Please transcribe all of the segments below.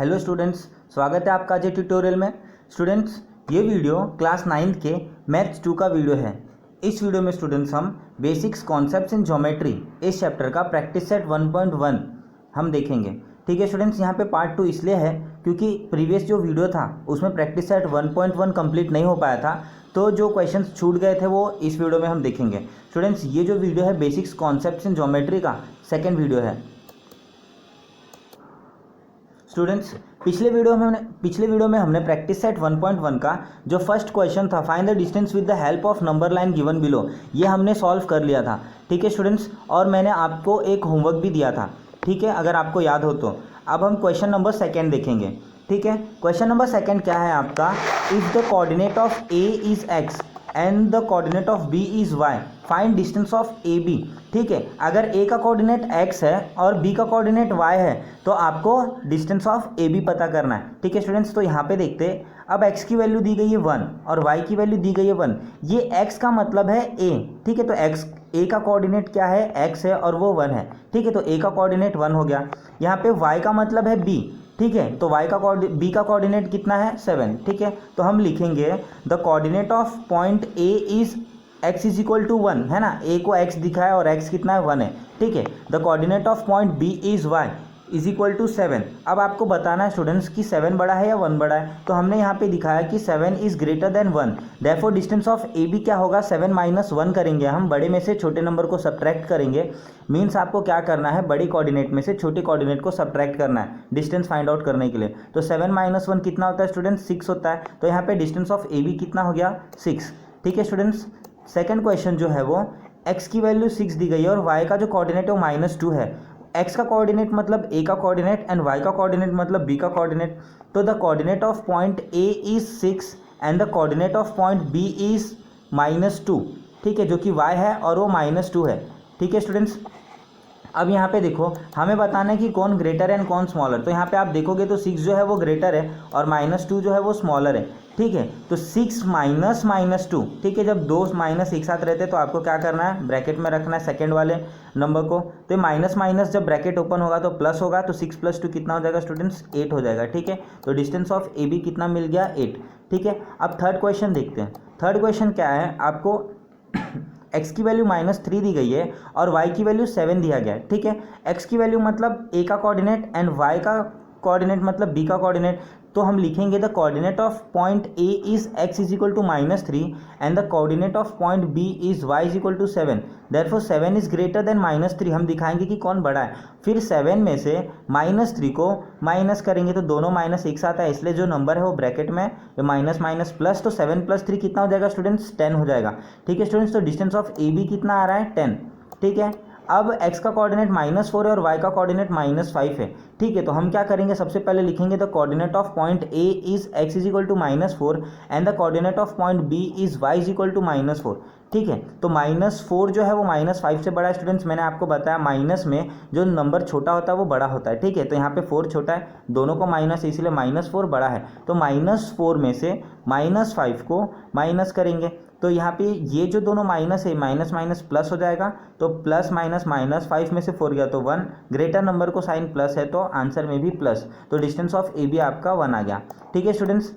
Hello students, स्वागत है आपका आज ट्यूटोरियल में। स्टूडेंट्स, ये वीडियो क्लास 9 के मैथ्स 2 का वीडियो है। इस वीडियो में स्टूडेंट्स हम बेसिक्स कॉन्सेप्ट्स इन ज्योमेट्री इस चैप्टर का प्रैक्टिस सेट 1.1 हम देखेंगे। ठीक है स्टूडेंट्स, यहाँ पे पार्ट 2 इसलिए है क्योंकि प्रीवियस जो वीडियो था उसमें प्रैक्टिस सेट 1.1 कंप्लीट नहीं हो पाया था, तो जो क्वेश्चंस छूट गए थे वो इस वीडियो में हम देखेंगे। स्टूडेंट्स, ये जो वीडियो है बेसिक्स कॉन्सेप्ट्स इन ज्योमेट्री का सेकेंड वीडियो है। स्टूडेंट्स, पिछले वीडियो में हमने प्रैक्टिस सेट 1.1 का जो फर्स्ट क्वेश्चन था, find the distance with the help of number line given below, ये हमने सॉल्व कर लिया था। ठीक है स्टूडेंट्स, और मैंने आपको एक होमवर्क भी दिया था। ठीक है, अगर आपको याद हो तो। अब हम क्वेश्चन नंबर सेकेंड देखेंगे। ठीक है, क्वेश्चन नंबर सेकेंड क्या है आपका, if the coordinate of a is x and the coordinate of b is y, find distance of A B. ठीक है, अगर ए का कोऑर्डिनेट x है और b का कोऑर्डिनेट y है तो आपको डिस्टेंस ऑफ ए बी पता करना है। ठीक है स्टूडेंट्स, तो यहाँ पे देखते हैं। अब x की वैल्यू दी गई है 1 और y की वैल्यू दी गई है 1। ये x का मतलब है a। ठीक है, तो a का कोऑर्डिनेट क्या है, x है और वो 1 है। ठीक है, तो a का कोऑर्डिनेट 1 हो गया। यहाँ पे y का मतलब है b। ठीक है, तो b का कोऑर्डिनेट कितना है, 7। ठीक है, तो हम लिखेंगे the coordinate of point a is x is equal to 1, है ना। a को x दिखा है और x कितना है, 1 है। ठीक है, the coordinate of point b is y is equal to 7। अब आपको बताना है स्टूडेंट्स कि 7 बड़ा है या 1 बड़ा है, तो हमने यहाँ पे दिखाया कि 7 is greater than 1। Therefore distance of A b क्या होगा, 7 माइनस 1 करेंगे हम, बड़े में से छोटे नंबर को सब्ट्रैक्ट करेंगे। मीन्स आपको क्या करना है, बड़ी कोऑर्डिनेट में से छोटे कोऑर्डिनेट को सब्ट्रैक्ट करना है डिस्टेंस फाइंड आउट करने के लिए। तो 7 माइनस 1 कितना होता है स्टूडेंट्स, 6 होता है। तो यहाँ पे डिस्टेंस ऑफ ए बी कितना हो गया, 6। ठीक है स्टूडेंट्स, सेकंड क्वेश्चन जो है वो x की वैल्यू 6 दी गई है और y का जो कोऑर्डिनेट है वो -2 है। x का कोऑर्डिनेट मतलब a का कोऑर्डिनेट एंड y का कोऑर्डिनेट मतलब b का कोऑर्डिनेट। तो the coordinate of point a is 6 and the coordinate of point b is -2। ठीक है, जो कि y है और वो -2 है। ठीक है स्टूडेंट्स, अब यहाँ पे देखो, हमें बताना है कि कौन ग्रेटर है एंड कौन स्मॉलर। तो यहाँ पे आप देखोगे तो 6 जो है वो ग्रेटर है और -2 जो है वो स्मॉलर है। ठीक है, तो 6 माइनस -2। ठीक है, जब दो माइनस एक साथ रहते हैं तो आपको क्या करना है, ब्रैकेट में रखना है सेकंड वाले नंबर को। तो माइनस माइनस जब ब्रैकेट ओपन होगा तो प्लस होगा, तो 6 + 2 कितना हो जाएगा स्टूडेंट्स, 8 हो जाएगा। ठीक है, तो डिस्टेंस ऑफ ए बी कितना मिल गया, 8। ठीक है, अब थर्ड क्वेश्चन देखते हैं। थर्ड क्वेश्चन क्या है, आपको x की वैल्यू -3 दी गई है और y की वैल्यू 7 दिया गया है। ठीक है, x की वैल्यू मतलब a का कोऑर्डिनेट एंड y का कोऑर्डिनेट मतलब b का कोऑर्डिनेट। तो हम लिखेंगे the coordinate of point a is x is equal to -3 and the coordinate of point b is y is equal to 7। Therefore 7 is greater than -3। हम दिखाएंगे कि कौन बड़ा है। फिर 7 में से -3 को माइनस करेंगे तो दोनों माइनस एक साथ है, इसलिए जो नंबर है वो ब्रैकेट में माइनस माइनस प्लस, तो 7 + 3 कितना हो जाएगा स्टूडेंट्स, 10 हो जाएगा। ठीक है स्टूडेंट्स, तो डिस्टेंस ऑफ ए बी कितना आ रहा है, 10। ठीक है, अब x का कोऑर्डिनेट -4 है और y का कोऑर्डिनेट -5 है। ठीक है, तो हम क्या करेंगे, सबसे पहले लिखेंगे the coordinate of point a is x is equal to -4 and the coordinate of point b is y is equal to -4। ठीक है, तो -4 जो है वो -5 से बड़ा है। स्टूडेंट्स, मैंने आपको बताया माइनस में जो नंबर छोटा होता है वो बड़ा होता है। ठीक है, तो यहाँ पे 4 छोटा है, दोनों को माइनस है, इसलिए -4 बड़ा है। तो -4 में से -5 को माइनस करेंगे तो यहाँ पे ये जो दोनों माइनस है, माइनस माइनस प्लस हो जाएगा। तो प्लस माइनस -5 में से 4 गया तो 1, ग्रेटर नंबर को साइन प्लस है तो आंसर में भी प्लस, तो डिस्टेंस ऑफ ए बी आपका 1 आ गया। ठीक है स्टूडेंट्स,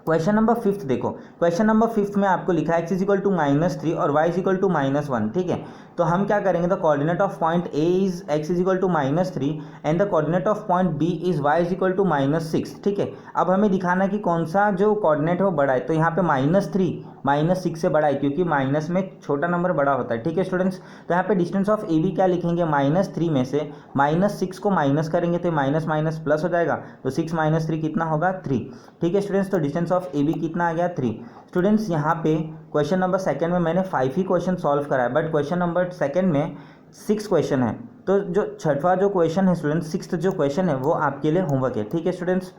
क्वेश्चन नंबर 5 देखो। क्वेश्चन नंबर 5 में आपको लिखा है x इज इक्वल टू -3 और y इज इक्वल टू -1। ठीक है, तो हम क्या करेंगे, the coordinate of point a is x is equal to -3 and the coordinate of point b is y is equal to -6। ठीक है, अब हमें दिखाना है कि कौन सा जो कोऑर्डिनेट है वो बड़ा है। तो यहाँ पे -3 -6 से बड़ा है क्योंकि माइनस में छोटा नंबर बड़ा होता है। ठीक है स्टूडेंट्स, तो यहाँ पे डिस्टेंस ऑफ ए बी क्या लिखेंगे, -3 में से -6 को माइनस करेंगे तो माइनस माइनस प्लस हो जाएगा, तो 6 - 3 कितना होगा, 3। ठीक है स्टूडेंट्स, तो डिस्टेंस ऑफ ए बी कितना आ गया, 3। स्टूडेंट्स, यहाँ पे क्वेश्चन नंबर सेकंड में मैंने 5 ही क्वेश्चन सॉल्व करा है, बट क्वेश्चन नंबर सेकंड में 6 क्वेश्चन है। तो जो छठवां जो क्वेश्चन है स्टूडेंट्स, 6th जो क्वेश्चन है वो आपके लिए होमवर्क है। ठीक है स्टूडेंट्स,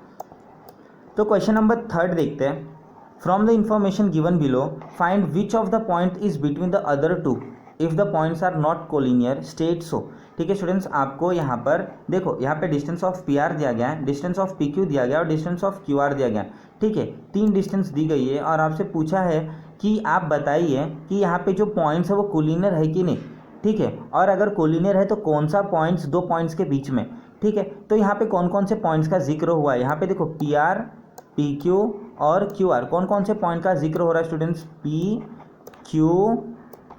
तो क्वेश्चन नंबर 3 देखते हैं। From the information given below find which of the point is between the other two if the points are not collinear state so. ठीक है स्टूडेंट्स, आपको यहाँ पर देखो, यहाँ पे डिस्टेंस ऑफ पी आर दिया गया है, डिस्टेंस ऑफ पी क्यू दिया गया और डिस्टेंस ऑफ क्यू आर दिया गया। ठीक है, 3 डिस्टेंस दी गई है और आपसे पूछा है कि आप बताइए कि यहाँ पे जो पॉइंट्स है वो कोलिनियर है कि नहीं। ठीक है, और अगर कोलिनियर है तो कौन सा पॉइंट्स दो पॉइंट्स के बीच में। ठीक है। तो यहाँ पे कौन कौन से पॉइंट्स का जिक्र हुआ है, यहाँ पे देखो पी आर, पी क्यू और क्यू आर, कौन कौन से पॉइंट का जिक्र हो रहा है स्टूडेंट्स, पी क्यू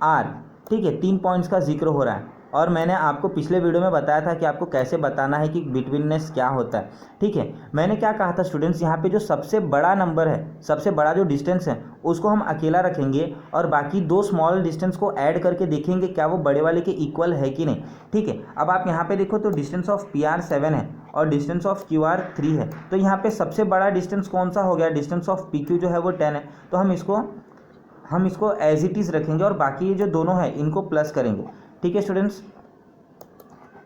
आर, ठीक है, 3 पॉइंट्स का जिक्र हो रहा है। और मैंने आपको पिछले वीडियो में बताया था कि आपको कैसे बताना है कि बिटवीननेस क्या होता है, ठीक है। मैंने क्या कहा था स्टूडेंट्स, यहाँ पे जो सबसे बड़ा नंबर है, सबसे बड़ा जो डिस्टेंस है उसको हम अकेला रखेंगे और बाकी 2 स्मॉल डिस्टेंस को ऐड करके देखेंगे क्या वो बड़े वाले के इक्वल है कि नहीं, ठीक है। अब आप यहाँ पे देखो तो डिस्टेंस ऑफ पी आर 7 है और डिस्टेंस ऑफ क्यू आर 3 है, तो यहाँ पे सबसे बड़ा डिस्टेंस कौन सा हो गया, डिस्टेंस ऑफ पी क्यू जो है वो 10 है, तो हम इसको एज इट इज़ रखेंगे और बाकी ये जो दोनों है इनको प्लस करेंगे, ठीक है स्टूडेंट्स।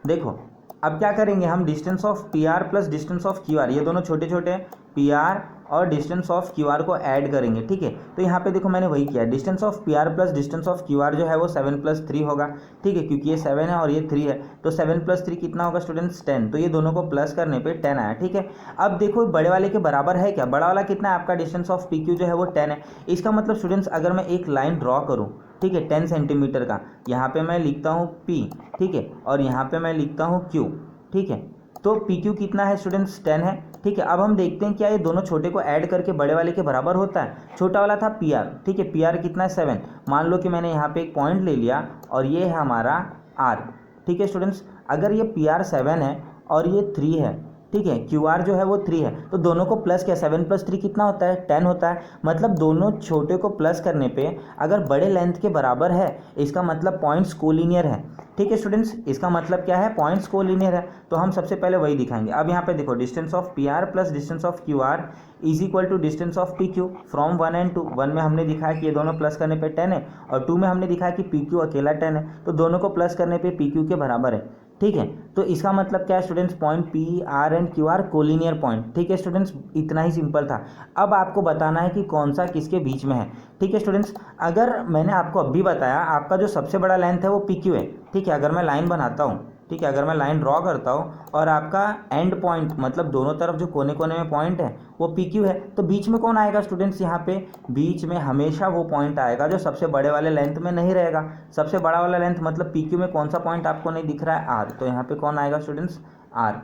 देखो अब क्या करेंगे हम, distance of P R plus distance of Q are, ये दोनों छोटे छोटे पी आर और डिस्टेंस ऑफ क्यू आर को ऐड करेंगे, ठीक है। तो यहाँ पे देखो मैंने वही किया, distance of P R plus distance of Q are जो है वो 7 + 3 होगा, ठीक है, क्योंकि ये 7 है और ये 3 है, तो 7 + 3 कितना होगा स्टूडेंट्स 10, तो ये दोनों को प्लस करने पे 10 आया, ठीक है। अब देखो बड़े वाले के बराबर है क्या, बड़ा वाला कितना है आपका, डिस्टेंस ऑफ पी क्यू जो है वो 10 है। इसका मतलब स्टूडेंट्स अगर मैं एक लाइन ड्रॉ करूँ, ठीक है, 10 सेंटीमीटर का, यहाँ पे मैं लिखता हूँ P, ठीक है, और यहाँ पे मैं लिखता हूँ Q, ठीक है, तो PQ कितना है स्टूडेंट्स 10 है, ठीक है। अब हम देखते हैं क्या ये दोनों छोटे को ऐड करके बड़े वाले के बराबर होता है, छोटा वाला था PR, ठीक है, PR कितना है 7, मान लो कि मैंने यहाँ पे एक पॉइंट ले लिया और ये है हमारा R, ठीक है स्टूडेंट्स। अगर ये PR 7 है और ये 3 है, ठीक है, क्यू आर जो है वो 3 है, तो दोनों को प्लस किया, 7 + 3 कितना होता है 10 होता है, मतलब दोनों छोटे को प्लस करने पे अगर बड़े लेंथ के बराबर है इसका मतलब पॉइंट्स कोलिनियर है, ठीक है स्टूडेंट्स। इसका मतलब क्या है, पॉइंट्स कोलिनियर है, तो हम सबसे पहले वही दिखाएंगे। अब यहाँ पे देखो distance of P R plus distance of Q R is equal to distance of P Q from 1 and 2। 1 में हमने दिखाया कि ये दोनों प्लस करने पे 10 है और 2 में हमने दिखाया कि पी क्यू अकेला 10 है, तो दोनों को प्लस करने पे पी क्यू के बराबर है, ठीक है। तो इसका मतलब क्या है students, point P R and Q R collinear point, ठीक है स्टूडेंट्स, इतना ही सिंपल था। अब आपको बताना है कि कौन सा किसके बीच में है, ठीक है स्टूडेंट्स। अगर मैंने आपको अभी बताया आपका जो सबसे बड़ा लेंथ है वो पी क्यू है, ठीक है, अगर मैं लाइन बनाता हूँ, ठीक है, अगर मैं लाइन ड्रॉ करता हूँ और आपका एंड पॉइंट मतलब दोनों तरफ जो कोने कोने में पॉइंट है वो पी क्यू है, तो बीच में कौन आएगा स्टूडेंट्स, यहाँ पे बीच में हमेशा वो पॉइंट आएगा जो सबसे बड़े वाले लेंथ में नहीं रहेगा। सबसे बड़ा वाला लेंथ मतलब पी क्यू में कौन सा पॉइंट आपको नहीं दिख रहा है, आर, तो यहाँ पे कौन आएगा स्टूडेंट्स, आर,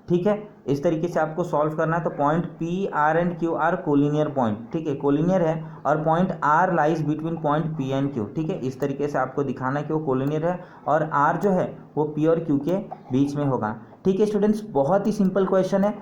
ठीक है। इस तरीके से आपको सॉल्व करना है। तो point P R and Q R collinear point, ठीक है, कोलिनियर है, और point R lies between point P and Q, ठीक है। इस तरीके से आपको दिखाना है कि वो कोलिनियर है और आर जो है वो पी और क्यू के बीच में होगा, ठीक है स्टूडेंट्स। बहुत ही सिंपल क्वेश्चन है।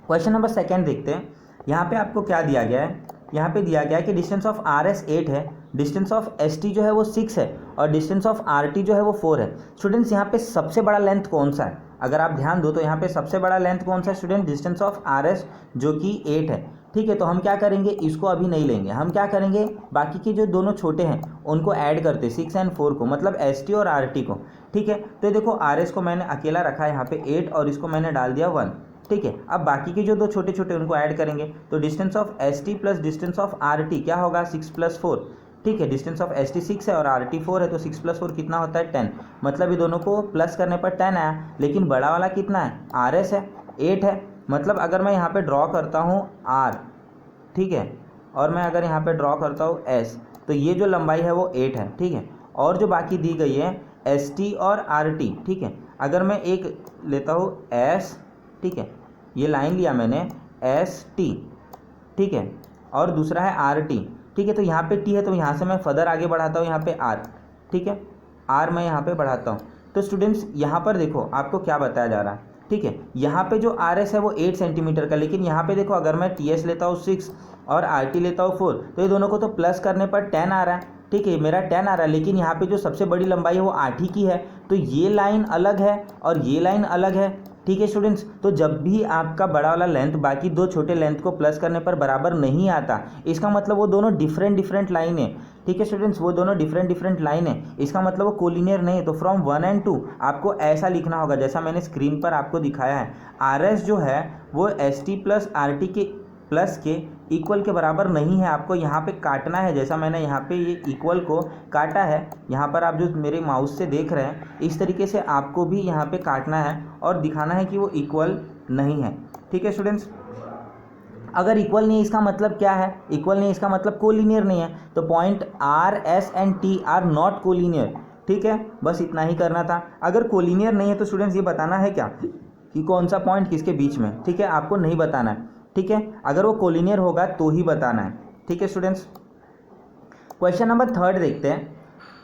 क्वेश्चन नंबर 2 देखते हैं। यहाँ पे आपको क्या दिया गया है, यहाँ पे दिया गया है कि डिस्टेंस ऑफ आर एस 8 है, डिस्टेंस ऑफ एस टी जो है वो 6 है और डिस्टेंस ऑफ आर टी जो है वो 4 है। स्टूडेंट्स यहाँ पे सबसे बड़ा लेंथ कौन सा है, अगर आप ध्यान दो तो यहाँ पे सबसे बड़ा लेंथ कौन सा है student, distance of R S जो कि 8 है, ठीक है। तो हम क्या करेंगे, इसको अभी नहीं लेंगे, हम क्या करेंगे बाकी के जो दोनों छोटे हैं उनको ऐड करते 6 और 4 को, मतलब एस टी और आर टी को, ठीक है। तो देखो आर एस को मैंने अकेला रखा है यहाँ पे 8 और इसको मैंने डाल दिया 1, ठीक है। अब बाकी के जो दो छोटे छोटे उनको ऐड करेंगे, तो distance of S T plus distance of R T क्या होगा 6 + 4, ठीक है। डिस्टेंस ऑफ एस टी 6 है और आर टी 4 है, तो 6 + 4 कितना होता है 10, मतलब ये दोनों को प्लस करने पर 10 आया। लेकिन बड़ा वाला कितना है, आर एस है 8 है, मतलब अगर मैं यहाँ पे ड्रॉ करता हूँ आर, ठीक है, और मैं अगर यहाँ पे ड्रॉ करता हूँ एस, तो ये जो लंबाई है वो 8 है, ठीक है। और जो बाकी दी गई है एस टी और आर टी, ठीक है, अगर मैं एक लेता हूँ एस, ठीक है, ये लाइन लिया मैंने एस टी, ठीक है, और दूसरा है आर टी, ठीक है। तो यहाँ पे टी है तो यहाँ से मैं फर्दर आगे बढ़ाता हूँ, यहाँ पे आर, ठीक है, आर मैं यहाँ पे बढ़ाता हूँ। तो स्टूडेंट्स यहाँ पर देखो आपको क्या बताया जा रहा है, ठीक है। यहाँ पे जो आर एस है वो 8 सेंटीमीटर का, लेकिन यहाँ पे देखो अगर मैं टी एस लेता हूँ 6 और आर टी लेता हूँ 4, तो ये दोनों को तो प्लस करने पर 10 आ रहा है, ठीक है, मेरा 10 आ रहा है। लेकिन यहाँ पे जो सबसे बड़ी लंबाई है वो 8 ही की है, तो ये लाइन अलग है और ये लाइन अलग है, ठीक है स्टूडेंट्स। तो जब भी आपका बड़ा वाला लेंथ बाकी दो छोटे लेंथ को प्लस करने पर बराबर नहीं आता, इसका मतलब वो दोनों डिफरेंट लाइन है, ठीक है स्टूडेंट्स, वो दोनों डिफरेंट लाइन है, इसका मतलब वो कोलिनियर नहीं है। तो फ्रॉम 1 and 2 आपको ऐसा लिखना होगा जैसा मैंने स्क्रीन पर आपको दिखाया है। आर एस जो है वो S T plus R T के प्लस के इक्वल के बराबर नहीं है, आपको यहाँ पे काटना है, जैसा मैंने यहाँ पे ये इक्वल को काटा है, यहाँ पर आप जो मेरे माउस से देख रहे हैं इस तरीके से आपको भी यहाँ पे काटना है और दिखाना है कि वो इक्वल नहीं है, ठीक है स्टूडेंट्स। अगर इक्वल नहीं है इसका मतलब क्या है, इक्वल नहीं इसका मतलब कोलिनियर नहीं है। तो point R S and T R not collinear, ठीक है, बस इतना ही करना था। अगर कोलिनियर नहीं है तो स्टूडेंट्स ये बताना है क्या कि कौन सा पॉइंट किसके बीच में, ठीक है, आपको नहीं बताना है, ठीक है, अगर वो कोलिनियर होगा तो ही बताना है, ठीक है स्टूडेंट्स। क्वेश्चन नंबर 3 देखते हैं।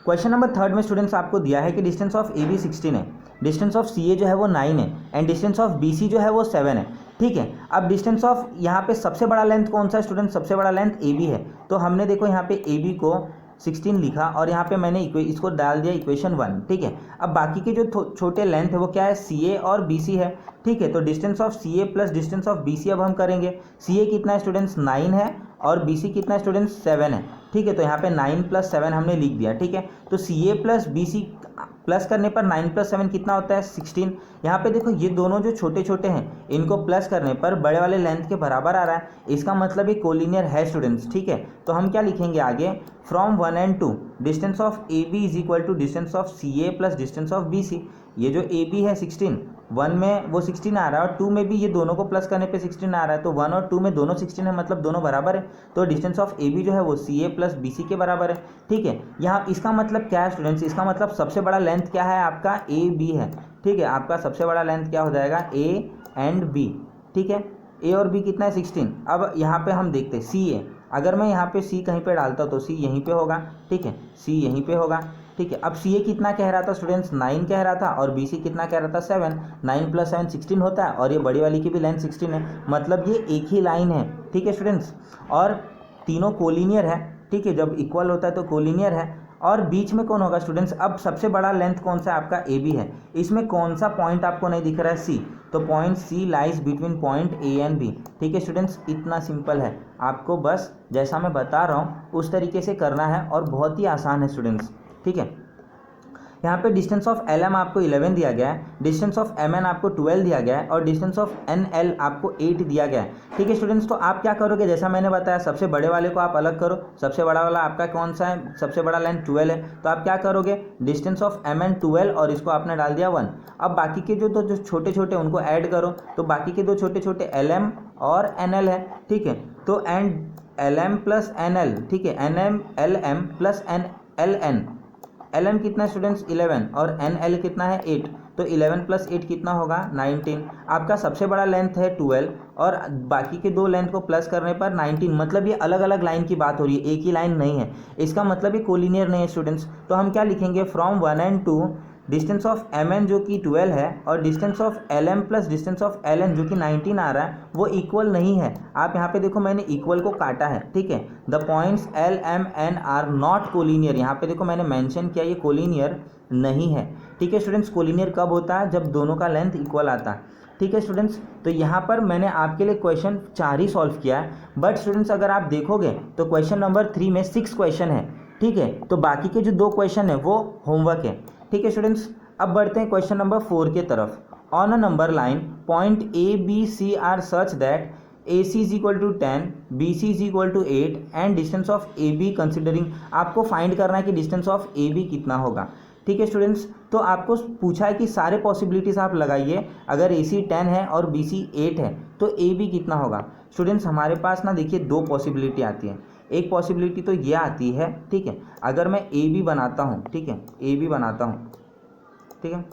क्वेश्चन नंबर 3 में स्टूडेंट्स आपको दिया है कि डिस्टेंस ऑफ ए बी 16 है, डिस्टेंस ऑफ सी ए जो है वो 9 है and distance of B C जो है वो 7 है, ठीक है। अब डिस्टेंस ऑफ यहाँ पे सबसे बड़ा लेंथ कौन सा है स्टूडेंट, सबसे बड़ा लेंथ ए बी है, तो हमने देखो यहाँ पे ए बी को 16 लिखा और यहाँ पे मैंने इसको डाल दिया इक्वेशन 1, ठीक है। अब बाकी के जो छोटे लेंथ है वो क्या है, सी ए और बी सी है, ठीक है। तो distance of C A plus distance of B C अब हम करेंगे। सी ए कितना है स्टूडेंट्स 9 है और बी सी कितना है स्टूडेंट्स 7 है, ठीक है। तो यहाँ पे 9 + 7 हमने लिख दिया, ठीक है। तो सी A plus B C plus करने पर 9 + 7 कितना होता है 16। यहाँ पे देखो ये दोनों जो छोटे छोटे हैं इनको प्लस करने पर बड़े वाले लेंथ के बराबर आ रहा है, इसका मतलब ये कोलिनियर है स्टूडेंट्स, ठीक है। तो हम क्या लिखेंगे आगे, from 1 and 2 distance of A B is equal to distance of C A plus distance of B C. ये जो ए बी है 16, 1 में वो 16 आ रहा है और 2 में भी ये दोनों को प्लस करने पे 16 आ रहा है, तो 1 और 2 में दोनों 16 है, मतलब दोनों बराबर है। तो डिस्टेंस ऑफ ए बी जो है वो सी ए प्लस बी सी के बराबर है, ठीक है। यहाँ इसका मतलब क्या है स्टूडेंट्स, इसका मतलब सबसे बड़ा लेंथ क्या है आपका ए बी है, ठीक है। आपका सबसे बड़ा लेंथ क्या हो जाएगा ए एंड बी, ठीक है। ए और बी कितना है 16। अब यहाँ पे हम देखते हैं सी ए, अगर मैं यहाँ पे सी कहीं पे डालता हूँ तो सी यहीं पे होगा, ठीक है, सी यहीं पे होगा, ठीक है। अब सी ए कितना कह रहा था स्टूडेंट्स 9 कह रहा था और बी सी कितना कह रहा था 7, 9 + 7 16 होता है और ये बड़ी वाली की भी लेंथ 16 है, मतलब ये एक ही लाइन है, ठीक है स्टूडेंट्स। और तीनों कोलिनियर है, ठीक है, जब इक्वल होता है तो कोलिनियर है। और बीच में कौन होगा स्टूडेंट्स, अब सबसे बड़ा लेंथ कौन सा है आपका ए बी है, इसमें कौन सा पॉइंट आपको नहीं दिख रहा है सी, तो point C lies between point A and B, ठीक है स्टूडेंट्स। इतना सिंपल है, आपको बस जैसा मैं बता रहा हूँ उस तरीके से करना है और बहुत ही आसान है स्टूडेंट्स, ठीक है। यहाँ पे डिस्टेंस ऑफ एल एम आपको 11 दिया गया है, डिस्टेंस ऑफ एम एन आपको 12 दिया गया है और डिस्टेंस ऑफ एन एल आपको 8 दिया गया है, ठीक है स्टूडेंट्स। तो आप क्या करोगे, जैसा मैंने बताया सबसे बड़े वाले को आप अलग करो, सबसे बड़ा वाला आपका कौन सा है, सबसे बड़ा लेंथ 12 है, तो आप क्या करोगे, डिस्टेंस ऑफ एम एन 12 और इसको आपने डाल दिया 1। अब बाकी के जो छोटे छोटे उनको ऐड करो, तो बाकी के दो छोटे छोटे एल एम और एन एल है, ठीक है। तो and L M plus N L, ठीक है, N M L M plus N L N, L M कितना है स्टूडेंट्स 11 और एन एल कितना है 8, तो 11 + 8 कितना होगा 19। आपका सबसे बड़ा लेंथ है 12 और बाकी के दो लेंथ को प्लस करने पर 19, मतलब ये अलग अलग लाइन की बात हो रही है, एक ही लाइन नहीं है, इसका मतलब ये कोलिनियर नहीं है स्टूडेंट्स। तो हम क्या लिखेंगे, from 1 and 2 distance of M N जो कि 12 है और distance of L M plus distance of L N जो कि 19 आ रहा है वो इक्वल नहीं है। आप यहाँ पे देखो मैंने इक्वल को काटा है, ठीक है। The points L M N are not collinear, यहाँ पे देखो मैंने मेंशन किया ये कोलिनियर नहीं है, ठीक है स्टूडेंट्स। कोलिनियर कब होता है, जब दोनों का लेंथ इक्वल आता है, ठीक है स्टूडेंट्स। तो यहाँ पर मैंने आपके लिए क्वेश्चन 4 ही सॉल्व किया है, बट स्टूडेंट्स अगर आप देखोगे तो क्वेश्चन नंबर 3 में 6 क्वेश्चन है, ठीक है। तो बाकी के जो 2 क्वेश्चन है वो होमवर्क है, ठीक है स्टूडेंट्स। अब बढ़ते हैं क्वेश्चन नंबर 4 के तरफ। On a number line point A B C are such that A C is equal to 10, B C is equal to 8 and distance of A B considering, आपको find करना है कि distance of A B कितना होगा, ठीक है students. तो आपको पूछा है कि सारे पॉसिबिलिटीज़ आप लगाइए, अगर ए सी 10 है और बी सी 8 है तो ए बी कितना होगा। स्टूडेंट्स हमारे पास ना देखिए 2 पॉसिबिलिटी आती है, एक पॉसिबिलिटी तो ये आती है, ठीक है, अगर मैं ए बी बनाता हूँ, ठीक है, ए बी बनाता हूँ, ठीक है,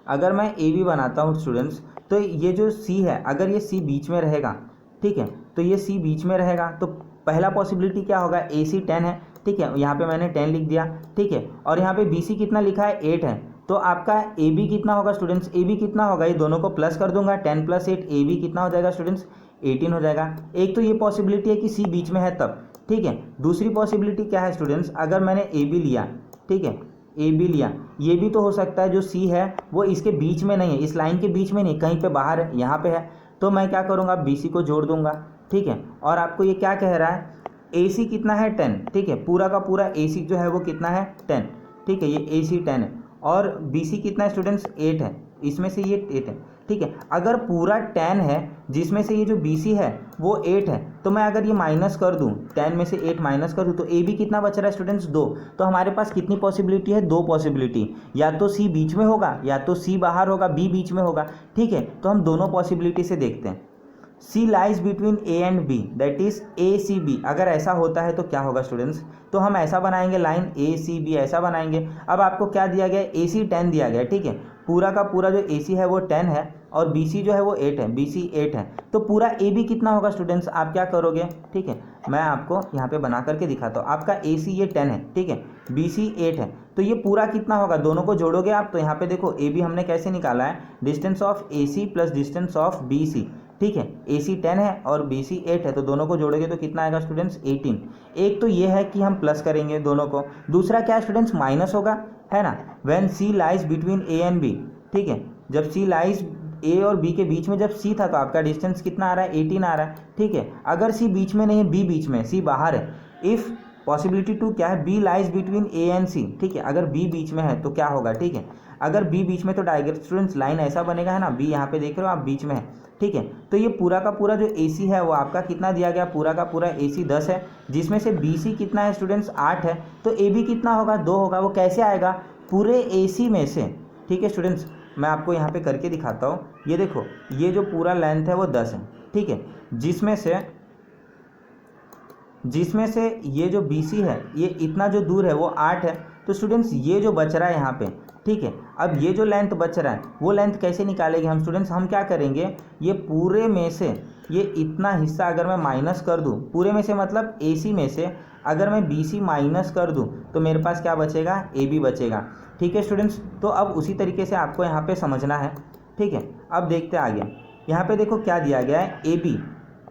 अगर मैं ए बी बनाता हूँ स्टूडेंट्स, तो ये जो सी है अगर ये सी बीच में रहेगा, ठीक है, तो ये सी बीच में रहेगा, तो पहला पॉसिबिलिटी क्या होगा, ए सी 10 है, ठीक है, यहाँ पे मैंने 10 लिख दिया, ठीक है, और यहाँ पे बी सी कितना लिखा है 8 है, तो आपका ए बी कितना होगा स्टूडेंट्स, ए बी कितना होगा, ये दोनों को प्लस कर दूंगा, 10 + 8 ए बी कितना हो जाएगा स्टूडेंट्स 18 हो जाएगा। एक तो ये पॉसिबिलिटी है कि सी बीच में है तब, ठीक है। दूसरी पॉसिबिलिटी क्या है स्टूडेंट्स, अगर मैंने ए बी लिया, ठीक है, ए बी लिया, ये भी तो हो सकता है जो सी है वो इसके बीच में नहीं है, इस लाइन के बीच में नहीं, कहीं पे बाहर है, यहाँ पे है, तो मैं क्या करूँगा बी सी को जोड़ दूंगा, ठीक है। और आपको ये क्या कह रहा है, ए सी कितना है 10, ठीक है, पूरा का पूरा ए सी जो है वो कितना है 10, ठीक है, ये ए सी 10 है और बी सी कितना है स्टूडेंट्स 8 है, इसमें से ये 8 है, ठीक है। अगर पूरा 10 है जिसमें से ये जो बी सी है वो 8 है, तो मैं अगर ये माइनस कर दूं, 10 में से 8 माइनस कर दूं, तो ए बी कितना बच रहा है स्टूडेंट्स 2। तो हमारे पास कितनी पॉसिबिलिटी है, 2 पॉसिबिलिटी, या तो सी बीच में होगा या तो सी बाहर होगा, बी बीच में होगा, ठीक है। तो हम दोनों पॉसिबिलिटी से देखते हैं। C lies between A and B, that is A C B. अगर ऐसा होता है तो क्या होगा स्टूडेंट्स, तो हम ऐसा बनाएंगे लाइन ए सी बी, ऐसा बनाएंगे। अब आपको क्या दिया गया है, ए सी 10 दिया गया है, ठीक है। पूरा का पूरा जो ए सी है वो 10 है और बी सी जो है वो 8 है, बी सी 8 है। तो पूरा ए बी कितना होगा स्टूडेंट्स, आप क्या करोगे, ठीक है, मैं आपको यहाँ पे बना करके दिखाता हूँ। आपका ए सी ये 10 है, ठीक है, बी सी 8 है, तो ये पूरा कितना होगा, दोनों को जोड़ोगे आप तो यहाँ पे देखो ए बी हमने कैसे निकाला है, distance of A C plus distance of B C, ठीक है। ए सी 10 है और बी सी 8 है, तो दोनों को जोड़ोगे तो कितना आएगा स्टूडेंट्स 18। एक तो ये है कि हम प्लस करेंगे दोनों को, दूसरा क्या है स्टूडेंट्स, माइनस होगा, है ना। When C lies between A and B, ठीक है, जब सी लाइज ए और बी के बीच में जब सी था तो आपका डिस्टेंस कितना आ रहा है, 18 आ रहा है, ठीक है। अगर सी बीच में नहीं है, बी बीच में, सी बाहर है, इफ़ पॉसिबिलिटी टू क्या है, B lies between A and C, ठीक है। अगर बी बीच में है तो क्या होगा, ठीक है, अगर बी बीच में तो डायग्राम स्टूडेंट्स लाइन ऐसा बनेगा, है ना, बी यहाँ पे देख रहे हो आप बीच में है, ठीक है। तो ये पूरा का पूरा जो ए सी है वो आपका कितना दिया गया, पूरा का पूरा ए सी 10 है, जिसमें से बी सी कितना है स्टूडेंट्स 8 है, तो ए बी कितना होगा 2 होगा। वो कैसे आएगा, पूरे ए सी में से, ठीक है स्टूडेंट्स, मैं आपको यहाँ पे करके दिखाता हूँ। ये देखो, ये जो पूरा लेंथ है वो 10 है, ठीक है, जिसमें से ये जो बी सी है ये इतना जो दूर है वो 8 है। तो स्टूडेंट्स ये जो बच रहा है यहाँ पे, ठीक है, अब ये जो लेंथ बच रहा है वो लेंथ कैसे निकालेंगे हम स्टूडेंट्स, हम क्या करेंगे, ये पूरे में से ये इतना हिस्सा अगर मैं माइनस कर दूँ, पूरे में से मतलब ए सी में से अगर मैं बी सी माइनस कर दूँ तो मेरे पास क्या बचेगा, ए बी बचेगा, ठीक है स्टूडेंट्स। तो अब उसी तरीके से आपको यहाँ पे समझना है, ठीक है। अब देखते आगे, यहाँ पे देखो क्या दिया गया है, ए बी,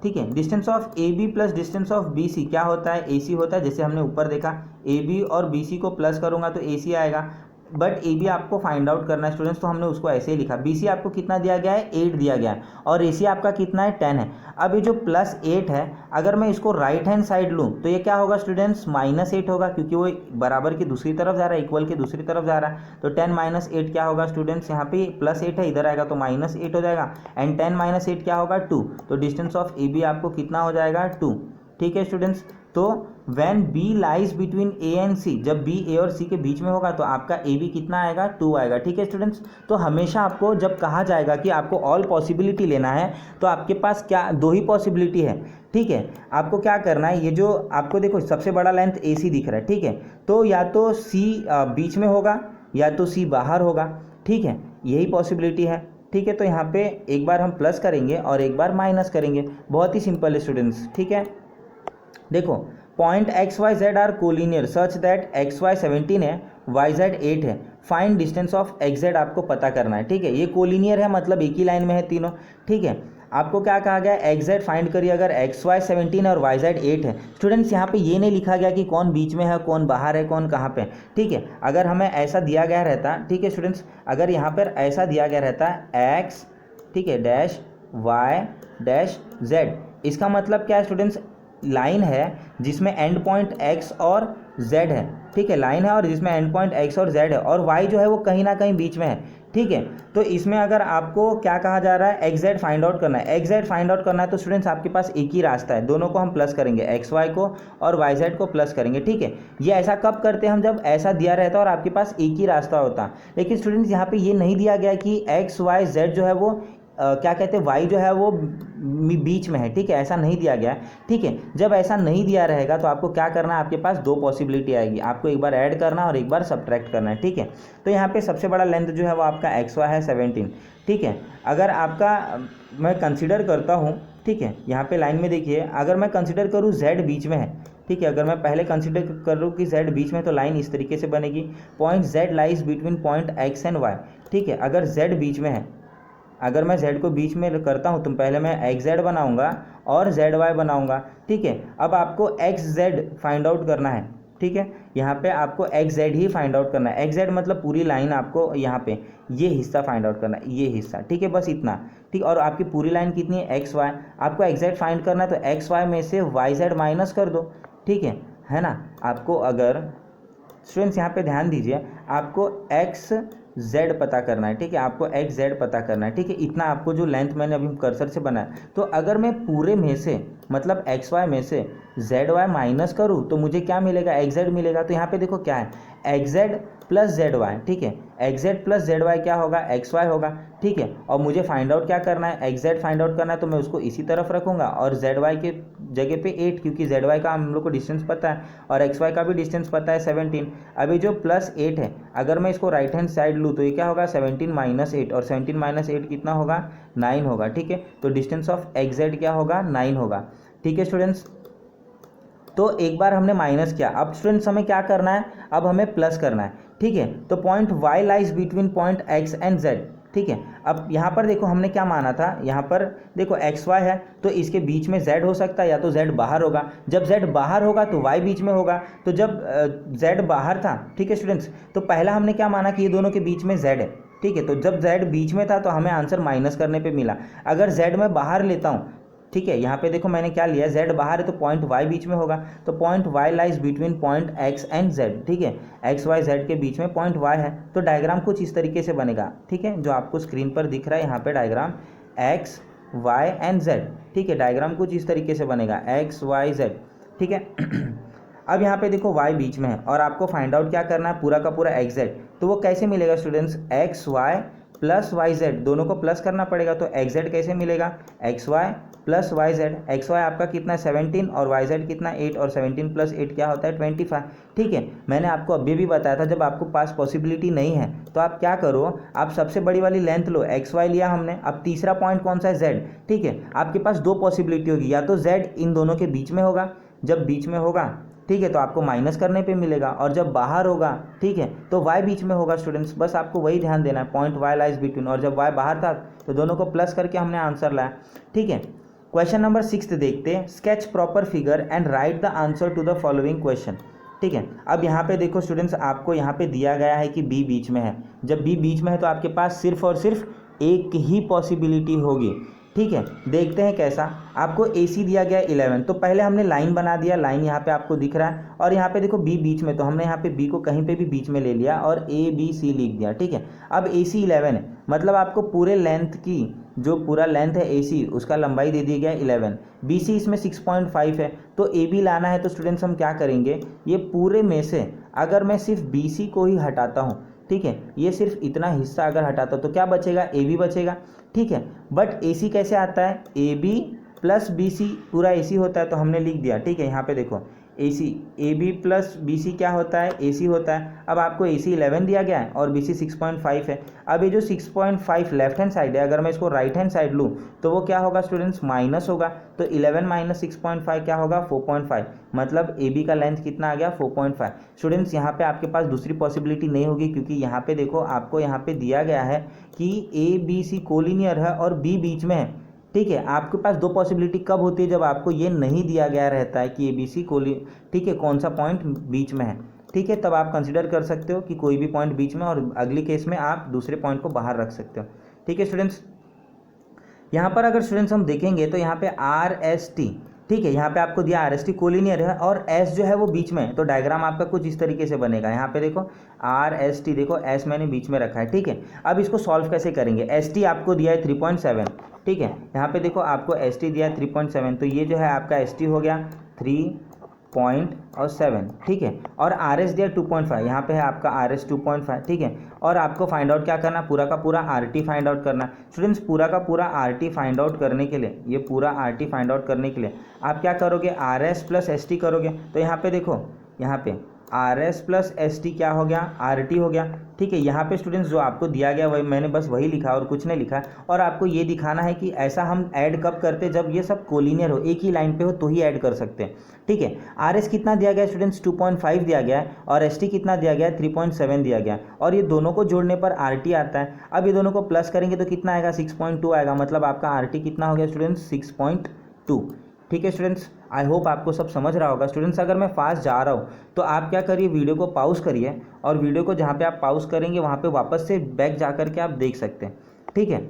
ठीक है, distance of A B plus distance of B C क्या होता है, ए सी होता है। जैसे हमने ऊपर देखा, ए बी और बी सी को प्लस करूँगा तो ए सी आएगा, बट ए बी आपको फाइंड आउट करना है स्टूडेंट्स, तो हमने उसको ऐसे ही लिखा। बी सी आपको कितना दिया गया है, 8 दिया गया है, और ए सी आपका कितना है, 10 है। अब ये जो +8 है, अगर मैं इसको राइट हैंड साइड लूँ तो ये क्या होगा स्टूडेंट्स, -8 होगा, क्योंकि वो बराबर की दूसरी तरफ जा रहा है, इक्वल की दूसरी तरफ जा रहा है। तो 10 - 8 क्या होगा स्टूडेंट्स, यहाँ पे +8 है, इधर आएगा तो -8 हो जाएगा, एंड 10 - 8 क्या होगा, 2। तो डिस्टेंस ऑफ ए बी आपको कितना हो जाएगा, 2, ठीक है स्टूडेंट्स। तो when B lies between A and C, जब बी ए और सी के बीच में होगा तो आपका ए बी कितना आएगा, 2 आएगा, ठीक है स्टूडेंट्स। तो हमेशा आपको जब कहा जाएगा कि आपको ऑल पॉसिबिलिटी लेना है तो आपके पास क्या 2 ही पॉसिबिलिटी है, ठीक है। आपको क्या करना है, ये जो आपको देखो सबसे बड़ा लेंथ ए सी दिख रहा है, ठीक है, तो या तो सी बीच में होगा या तो सी बाहर होगा, ठीक है, यही पॉसिबिलिटी है, ठीक है। तो यहाँ पे एक बार हम प्लस करेंगे और एक बार माइनस करेंगे, बहुत ही सिंपल है स्टूडेंट्स, ठीक है। देखो, point X Y Z are collinear such that X Y 17 है, वाई जेड 8 है, find distance of X Z आपको पता करना है, ठीक है। ये कोलिनियर है मतलब एक ही लाइन में है तीनों, ठीक है। आपको क्या कहा गया, एक्स जेड फाइंड करिए अगर एक्स वाई 17 है और वाई जेड 8 है। स्टूडेंट्स यहाँ पे ये नहीं लिखा गया कि कौन बीच में है, कौन बाहर है, कौन कहाँ पे, ठीक है। अगर हमें ऐसा दिया गया रहता, ठीक है स्टूडेंट्स, अगर यहाँ पर ऐसा दिया गया रहता एक्स, ठीक है, डैश वाई डैश जेड, इसका मतलब क्या है स्टूडेंट्स, लाइन है जिसमें एंड पॉइंट x और z है, ठीक है, लाइन है और जिसमें एंड पॉइंट x और z है, और y जो है वो कहीं ना कहीं बीच में है, ठीक है। तो इसमें अगर आपको क्या कहा जा रहा है, एक्स जेड फाइंड आउट करना है, एक्स जेड फाइंड आउट करना है, तो स्टूडेंट्स आपके पास एक ही रास्ता है, दोनों को हम प्लस करेंगे, एक्स वाई को और वाई जेड को प्लस करेंगे, ठीक है। ये ऐसा कब करते हैं हम, जब ऐसा दिया रहता और आपके पास एक ही रास्ता होता। लेकिन स्टूडेंट्स यहाँ पे ये नहीं दिया गया कि एक्स वाई जेड जो है वो क्या कहते हैं, वाई जो है वो बीच में है, ठीक है, ऐसा नहीं दिया गया है, ठीक है। जब ऐसा नहीं दिया रहेगा तो आपको क्या करना है, आपके पास 2 पॉसिबिलिटी आएगी, आपको एक बार ऐड करना और एक बार सब्ट्रैक्ट करना है, ठीक है। तो यहाँ पे सबसे बड़ा लेंथ जो है वो आपका एक्स वाई है 17, ठीक है। अगर आपका मैं कंसिडर करता हूँ, ठीक है, यहाँ पे लाइन में देखिए, अगर मैं कंसिडर करूँ जेड बीच में है, ठीक है, अगर मैं पहले कंसिडर करूँ कि जेड बीच में, तो लाइन इस तरीके से बनेगी, point Z lies between point X and Y, ठीक है। अगर जेड बीच में है, अगर मैं z को बीच में करता हूँ तो पहले मैं एक्स जेड बनाऊँगा और जेड वाई बनाऊँगा, ठीक है। अब आपको एक्स जेड फाइंड आउट करना है, ठीक है, यहाँ पे आपको एक्स जेड ही फाइंड आउट करना है, एक्स जेड मतलब पूरी लाइन आपको यहाँ पे ये हिस्सा फाइंड आउट करना है, ये हिस्सा, ठीक है, बस इतना, ठीक। और आपकी पूरी लाइन कितनी है, एक्स वाई, आपको एक्स जेड फाइंड करना है तो एक्स वाई में से वाई जेड माइनस कर दो, ठीक है ना। आपको अगर स्टूडेंट्स यहाँ पे ध्यान दीजिए, आपको एक्स जेड पता करना है, ठीक है, आपको एक्स जेड पता करना है, ठीक है, इतना आपको जो लेंथ मैंने अभी कर्सर से बनाया। तो अगर मैं पूरे में से मतलब एक्स वाई में से जेड वाई माइनस करूँ तो मुझे क्या मिलेगा, एक्स जेड मिलेगा। तो यहाँ पे देखो क्या है, X Z plus Z Y, ठीक है। X Z plus Z Y क्या होगा, एक्स वाई होगा, ठीक है। और मुझे फाइंड आउट क्या करना है, एक्स जेड फाइंड आउट करना है, तो मैं उसको इसी तरफ रखूंगा और जेड वाई के जगह पे 8, क्योंकि जेड वाई का हम लोग को डिस्टेंस पता है और एक्स वाई का भी डिस्टेंस पता है 17। अभी जो प्लस 8 है, अगर मैं इसको राइट हैंड साइड लूँ तो ये क्या होगा 17 माइनस 8, और 17 माइनस 8 कितना होगा 9 होगा, ठीक है। तो डिस्टेंस ऑफ एक्स जेड क्या होगा 9 होगा, ठीक है स्टूडेंट्स। तो एक बार हमने माइनस किया, अब स्टूडेंट्स हमें क्या करना है, अब हमें प्लस करना है, ठीक है। तो point y lies between point x and z, ठीक है। अब यहाँ पर देखो हमने क्या माना था, यहाँ पर देखो एक्स वाई है तो इसके बीच में z हो सकता है, या तो z बाहर होगा। जब z बाहर होगा तो y बीच में होगा। तो जब z बाहर था, ठीक है स्टूडेंट्स, तो पहला हमने क्या माना कि ये दोनों के बीच में z है, ठीक है। तो जब z बीच में था तो हमें आंसर माइनस करने पे मिला। अगर z मैं बाहर लेता हूँ, ठीक है, यहाँ पे देखो मैंने क्या लिया, z बाहर है तो पॉइंट y बीच में होगा, तो point y lies between point x and z, ठीक है। x y z के बीच में पॉइंट y है, तो डायग्राम कुछ इस तरीके से बनेगा, ठीक है, जो आपको स्क्रीन पर दिख रहा है यहाँ पे diagram x y and z, ठीक है। डायग्राम कुछ इस तरीके से बनेगा x y z, ठीक है। अब यहाँ पे देखो y बीच में है और आपको फाइंड आउट क्या करना है, पूरा का पूरा एक्स जेड। तो वो कैसे मिलेगा students, X Y plus Y Z, दोनों को प्लस करना पड़ेगा। तो एक्स जेड कैसे मिलेगा, X Y plus Y Z. X Y आपका कितना है 17 और वाई जेड कितना 8, और 17 प्लस 8 क्या होता है 25, ठीक है। मैंने आपको अभी भी बताया था, जब आपको पास पॉसिबिलिटी नहीं है तो आप क्या करो, आप सबसे बड़ी वाली लेंथ लो, एक्स वाई लिया हमने, अब तीसरा पॉइंट कौन सा है जेड, ठीक है। आपके पास दो पॉसिबिलिटी होगी, या तो जेड इन दोनों के बीच में होगा, जब बीच में होगा, ठीक है, तो आपको माइनस करने पे मिलेगा, और जब बाहर होगा, ठीक है, तो y बीच में होगा स्टूडेंट्स। बस आपको वही ध्यान देना है, पॉइंट y लाइज बिटवीन, और जब y बाहर था तो दोनों को प्लस करके हमने आंसर लाया, ठीक है। क्वेश्चन नंबर 6 देखते हैं, sketch proper figure and write the answer to the following question, ठीक है। अब यहाँ पे देखो स्टूडेंट्स, आपको यहाँ पे दिया गया है कि b बीच में है। जब b बीच में है तो आपके पास सिर्फ और सिर्फ एक ही पॉसिबिलिटी होगी, ठीक है। देखते हैं कैसा, आपको AC दिया गया 11, तो पहले हमने लाइन बना दिया, लाइन यहाँ पे आपको दिख रहा है, और यहाँ पे देखो B बीच में, तो हमने यहाँ पे B को कहीं पे भी बीच में ले लिया और ABC लिख दिया, ठीक है। अब AC 11 है, मतलब आपको पूरे लेंथ की, जो पूरा लेंथ है AC, उसका लंबाई दे दिया गया 11, BC इसमें 6.5 है, तो AB लाना है। तो स्टूडेंट्स हम क्या करेंगे, ये पूरे में से अगर मैं सिर्फ BC को ही हटाता हूँ, ठीक है, ये सिर्फ इतना हिस्सा अगर हटाता तो क्या बचेगा, AB बचेगा, ठीक है। बट AC कैसे आता है, AB प्लस BC पूरा AC होता है, तो हमने लिख दिया, ठीक है। यहाँ पे देखो AB प्लस BC क्या होता है, AC होता है। अब आपको AC 11 दिया गया है और BC 6.5 है। अब ये जो 6.5 लेफ्ट हैंड साइड है, अगर मैं इसको राइट हैंड साइड लूँ तो वो क्या होगा स्टूडेंट्स, माइनस होगा। तो 11 माइनस 6.5 क्या होगा 4.5, मतलब AB का लेंथ कितना आ गया 4.5। स्टूडेंट्स यहाँ पे आपके पास दूसरी पॉसिबिलिटी नहीं होगी, क्योंकि यहाँ पे देखो आपको यहाँ पे दिया गया है कि ABC कोलिनियर है और B बीच में है, ठीक है। आपके पास दो पॉसिबिलिटी कब होती है, जब आपको ये नहीं दिया गया रहता है कि ABC कोली, ठीक है, कौन सा पॉइंट बीच में है, ठीक है। तब आप कंसिडर कर सकते हो कि कोई भी पॉइंट बीच में, और अगली केस में आप दूसरे पॉइंट को बाहर रख सकते हो, ठीक है स्टूडेंट्स। यहाँ पर अगर स्टूडेंट्स हम देखेंगे तो यहाँ पे RST, ठीक है, यहाँ पे आपको दिया RST कोलिनियर है और S जो है वो बीच में है, तो डायग्राम आपका कुछ इस तरीके से बनेगा। यहाँ पे देखो RST, देखो S मैंने बीच में रखा है, ठीक है। अब इसको सॉल्व कैसे करेंगे, ST आपको दिया है 3.7, ठीक है। यहाँ पे देखो आपको ST दिया है 3.7, तो ये जो है आपका ST हो गया 3.7, ठीक है। और RS दिया 2.5, यहाँ पे है आपका RS 2.5, ठीक है। और आपको फाइंड आउट क्या करना, पूरा का पूरा RT फाइंड आउट करना। स्टूडेंट्स पूरा का पूरा RT फाइंड आउट करने के लिए, ये पूरा RT फाइंड आउट करने के लिए आप क्या करोगे, RS प्लस ST करोगे। तो यहाँ पे देखो, यहाँ पे RS प्लस ST क्या हो गया, RT हो गया, ठीक है। यहाँ पे स्टूडेंट्स जो आपको दिया गया वही मैंने बस वही लिखा और कुछ नहीं लिखा, और आपको ये दिखाना है कि ऐसा हम ऐड कब करते, जब ये सब कोलिनियर हो, एक ही लाइन पे हो तो ही ऐड कर सकते हैं, ठीक है। RS कितना दिया गया स्टूडेंट्स 2.5 दिया गया है, और ST कितना दिया गया है 3.7 दिया गया है, और ये दोनों को जोड़ने पर RT आता है। अब ये दोनों को प्लस करेंगे तो कितना आएगा 6.2 आएगा, मतलब आपका RT कितना हो गया स्टूडेंट्स 6.2, ठीक है स्टूडेंट्स। आई होप आपको सब समझ रहा होगा स्टूडेंट्स। अगर मैं फास्ट जा रहा हूँ तो आप क्या करिए, वीडियो को पॉज करिए, और वीडियो को जहाँ पे आप पॉज करेंगे वहाँ पे वापस से बैक जा कर के आप देख सकते हैं, ठीक है।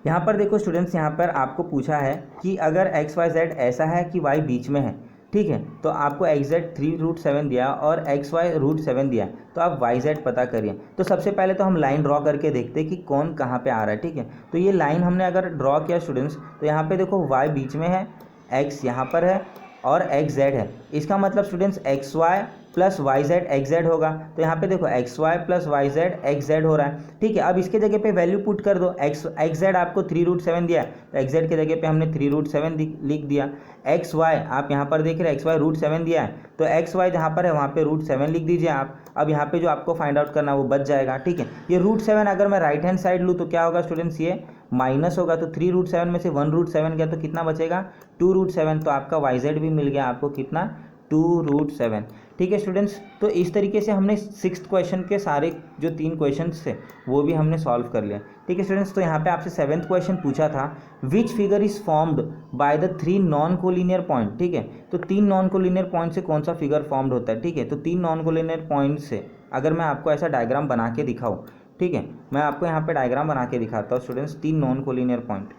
यहाँ पर देखो स्टूडेंट्स, यहाँ पर आपको पूछा है कि अगर XYZ ऐसा है कि Y बीच में है, ठीक है, तो आपको XZ 3√7 दिया और XY √7 दिया, तो आप YZ पता करिए। तो सबसे पहले तो हम लाइन ड्रॉ करके देखते हैं कि कौन कहाँ पे आ रहा है, ठीक है। तो ये लाइन हमने अगर ड्रॉ किया स्टूडेंट्स, तो यहाँ पे देखो Y बीच में है, X यहाँ पर है और XZ है। इसका मतलब students XY plus Y Z X Z होगा, तो यहाँ पे देखो X Y plus Y Z X Z हो रहा है, ठीक है। अब इसके जगह पे वैल्यू पुट कर दो, एक्स जेड आपको 3√7 दिया है, तो एक्स जेड के जगह पे हमने 3√7 लिख दिया। एक्स वाई आप यहाँ पर देख रहे हैं, एक्स वाई √7 दिया है, तो एक्स वाई जहाँ पर है वहाँ पे √7 लिख दीजिए आप। अब यहाँ पे जो आपको फाइंड आउट करना है वो बच जाएगा, ठीक है। ये √7 अगर मैं राइट हैंड साइड लूँ तो क्या होगा स्टूडेंट्स, ये माइनस होगा, तो 3√7 में से 1√7 गया तो कितना बचेगा 2√7, तो आपका वाई जेड भी मिल गया आपको कितना 2√7, ठीक है स्टूडेंट्स। तो इस तरीके से हमने 6th क्वेश्चन के सारे जो 3 क्वेश्चन थे वो भी हमने सॉल्व कर लिया, ठीक है स्टूडेंट्स। तो यहाँ पे आपसे 7th क्वेश्चन पूछा था, which figure is formed by the 3 non collinear point, ठीक है। तो 3 नॉन कोलिनियर पॉइंट से कौन सा फिगर फॉर्म्ड होता है, ठीक है। तो 3 नॉन कोलिनियर पॉइंट से अगर मैं आपको ऐसा डायग्राम बना के दिखाऊँ, ठीक है, मैं आपको यहाँ पे डायग्राम बना के दिखाता हूँ स्टूडेंट्स, 3 नॉन कोलिनियर पॉइंट,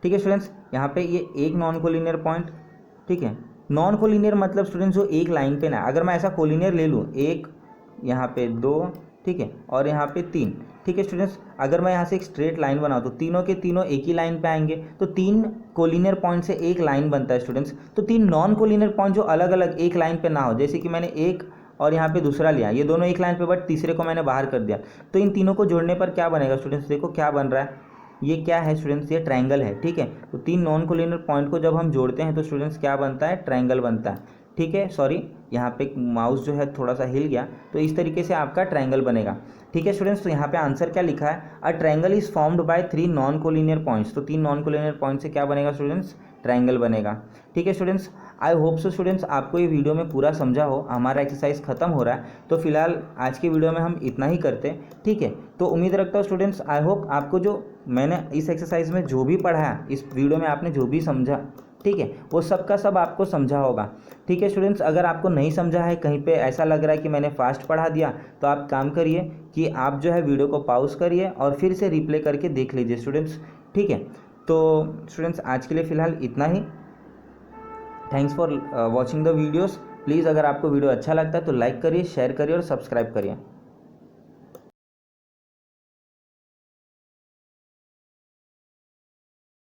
ठीक है स्टूडेंट्स। यहाँ पे ये एक नॉन कोलिनियर पॉइंट, ठीक है। नॉन कोलिनियर मतलब स्टूडेंट्स जो एक लाइन पे ना, अगर मैं ऐसा कोलिनियर ले लूँ, एक यहाँ पे 2, ठीक है, और यहाँ पे 3, ठीक है स्टूडेंट्स। अगर मैं यहाँ से एक स्ट्रेट लाइन बनाऊँ तो तीनों के तीनों एक ही लाइन पे आएंगे, तो 3 कोलिनियर पॉइंट से एक लाइन बनता है स्टूडेंट्स। तो 3 नॉन कोलिनियर पॉइंट जो अलग अलग एक लाइन पे ना हो, जैसे कि मैंने एक और यहाँ पे दूसरा लिया, ये दोनों एक लाइन पे, बट तीसरे को मैंने बाहर कर दिया, तो इन तीनों को जोड़ने पर क्या बनेगा स्टूडेंट्स, देखो क्या बन रहा है, ये क्या है स्टूडेंट्स, ये ट्रायंगल है, ठीक है। तो 3 नॉन कोलिनियर पॉइंट को जब हम जोड़ते हैं तो स्टूडेंट्स क्या बनता है, ट्रायंगल बनता है, ठीक है। सॉरी, यहाँ पे माउस जो है थोड़ा सा हिल गया, तो इस तरीके से आपका ट्रायंगल बनेगा, ठीक है स्टूडेंट्स। तो यहाँ पे आंसर क्या लिखा है, a triangle is formed by 3 non collinear points, तो 3 नॉन कोलिनियर पॉइंट से क्या बनेगा स्टूडेंट्स, ट्रायंगल बनेगा, ठीक है students. I hope so students आपको ये वीडियो में पूरा समझा हो। हमारा एक्सरसाइज खत्म हो रहा है, तो फिलहाल आज के वीडियो में हम इतना ही करते हैं, ठीक है। तो उम्मीद रखता हूँ स्टूडेंट्स, आई होप आपको जो मैंने इस एक्सरसाइज में जो भी पढ़ाया, इस वीडियो में आपने जो भी समझा, ठीक है, वो सब का सब आपको समझा होगा, ठीक है स्टूडेंट्स। अगर आपको नहीं समझा है, कहीं पे ऐसा लग रहा है कि मैंने फास्ट पढ़ा दिया, तो आप काम करिए कि आप जो है वीडियो को पॉज करिए और फिर से रिप्ले करके देख लीजिए स्टूडेंट्स, ठीक है। तो स्टूडेंट्स आज के लिए फ़िलहाल इतना ही। Thanks for watching the videos. Please अगर आपको वीडियो अच्छा लगता है तो लाइक करिए, शेयर करिए और सब्सक्राइब करिए।